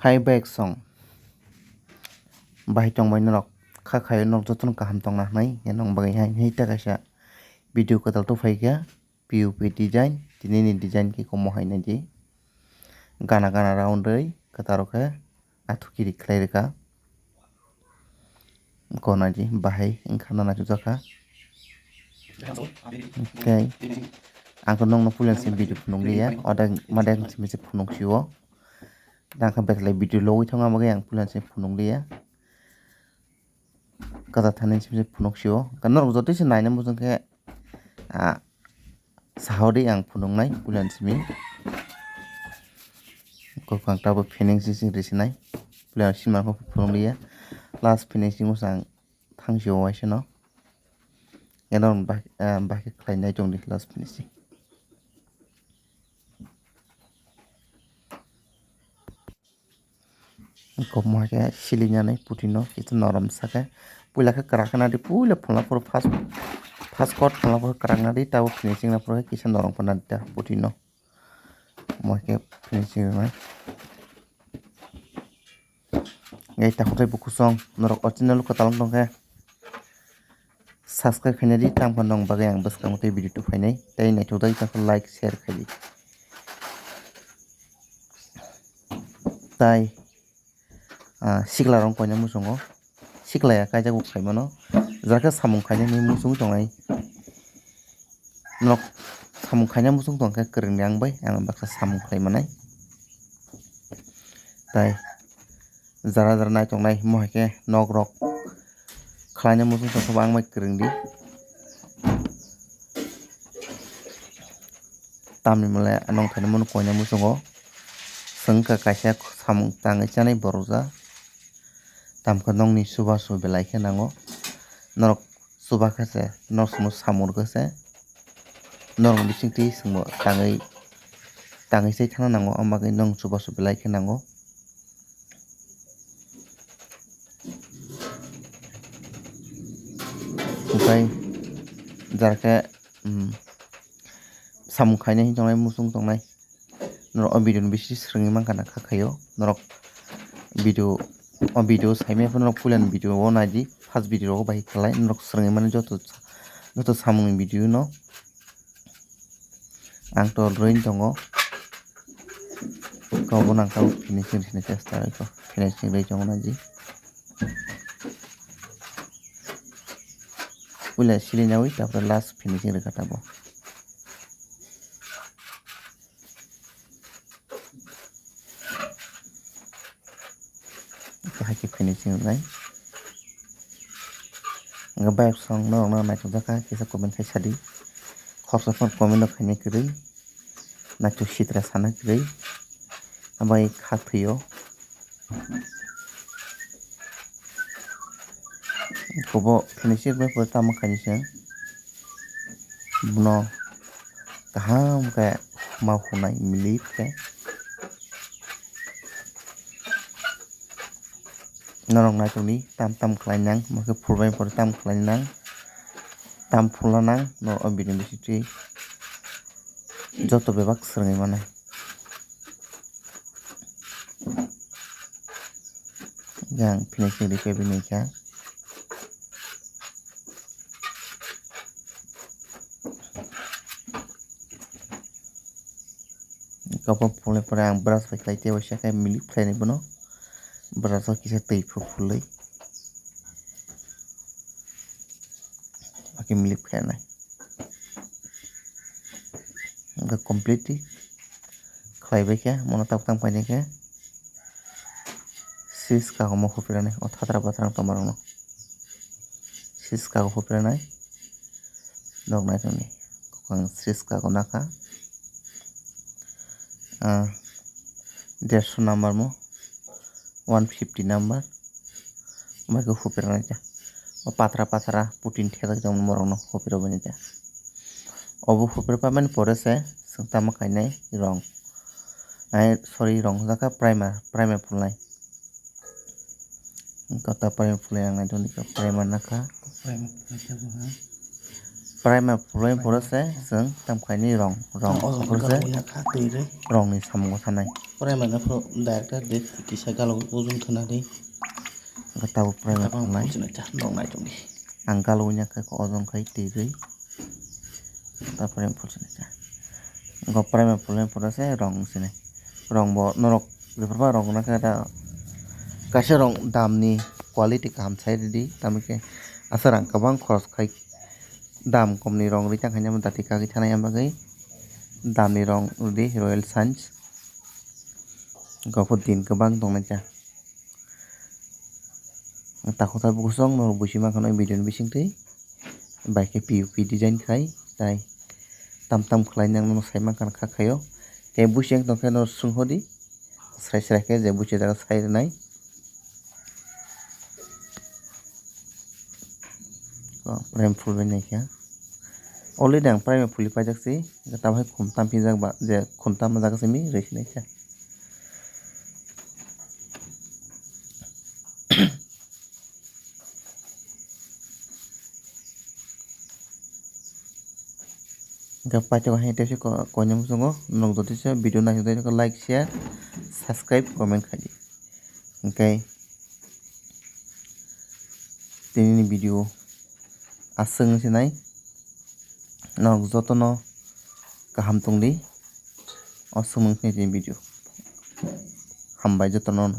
Hai back song bahai tongbai norok khakai nok jotono kaham tongna hnai nong bagai hai hei ta kaisa video kotal to faika POP design tini ni design ki ko mohai nai di gana gana round rei kataro khe athukiri khlai reka kona di bahai wngkha na jaka okay angko nong no pulen sim video phunung liya oda madang sim phunung siwo dangkha betlai video logoi thonga magai ang pulen sim phunung liya kada thani sim phunuk siwo kanor joto se naina mujung khe sahori ang phunung nai pulen simi kokang tabo finishing risinai pulen simar ko phunung liya last finishing usang thangsiwo waisa no enon bahai khlai nai tongdi last finishing kok mohai khe silingnani puthi no kichu norom sake puila khe kwrak na di puila phulna pore first coat phulna pore kwrak na di tabo finishing na pore kisa norom phana di puthi no mohai khe finishing nai ngai takhuk bukhuk song norok original kotal tongkhe subscribe khainai di tamo nong bagai ang bwskang tei video tufainai tei naithok dai like share khai tai sikla rong koina musungo siklaya kaijago khaimano jaka samung khaina ni musung tongnai nok samung khaina musung tongkha kwrung ni angbai ang baksa samung khlaimanai tai jara jara nai tongnai mohai khe nok rok khlaina musung tongkha angbai kwrung di tamni mole anong thaina mano koina musungo sengkha kaisa samung tangwi chanai boroja tamkha nongni suba su belai khe nango norok suba khache nok sumo samung khache norok bisingtwi sungbo tangwi chai thangna nango ambagui nong suba su belai khe nango ampai jara khe samung khainai hing tongnai musung tongnai norok o video ni bisi swrungui mangkha na khakhai o norok video saimai phano puilan video o nai di first video o bahai khlai norok swrungui mani joto samung ni video no ang to roin tongo kobo nang tau finishing chesta ko finishing rei tongo na di puila silinawi tapore last finishing reka tabo haiki finishing nai angbai song norok no naithok jaka kisa comment khai sadi khorsa phone comment no khainai kwrui naithok sitra sana kwrui ambai khaktwio kobo finishing bai pore tamo khaini se bono kaham khe maukhunai milip khe norok naitokni tam khlai nang moike phulbai pore tam khlai nang tam phulna nang norok o video bisitwi joto bebak swrungui manai yang finishing reka bini kha kobo phulnai pore ang brush bai khlai tei waisa khe milip khlainai bono brush o kisa twi phului baki milip khlainai completely khlaibai khe mono tam kainai khe sis kago mo hupiranai o thatra batrang tongmarok no sis kago hupiranai nok naitokni kokang sis kago naka 150 number mo 150 number maiko hupirnai ta o patra putin thekjak tong morok no hupirobani ta obo hupirpamani pore se tamo kainai rong sorry rong jaka primer phulnai kota primer phulai ang naitokni primer naka primer phulai pore se tam kainai rong rong ni samung thanai प्राइमार फ्रो director दे किसा गालो ujung khana di tabu primer tabang khlai pulsina cha dong nai tong di ang galaunya kai ko ojong kai tui ta primer pulsina cha go primer pulsina pura se rong sini rong bo norok beforba rong na ka kaisa rong damni quality kaham sai di tamike asarang kabang khoros khai dam komni rong ri tang hanya dati kagi thana yang bagai damni rong di royal sands gopur din kabang dong na cha takhuk ta busong no busima kono video bising tei bai ke PUP design khai tai tam khlai nang no sai man kan kha khayo te busing tong khe no sunghodi sai ke je buchi daga sai nai prem full bai nai kya already ang prem full pajak si ta bhai khum tam pi jak ba je khum tam ma jaga simi reisi nai kya Gapa coba hanya tepsi ko nyam sungo nong doti se video na hidai ko like share subscribe comment khaji okay tini video aseng sinai nog jotono kaham tungdi osumung ni video hambai jotono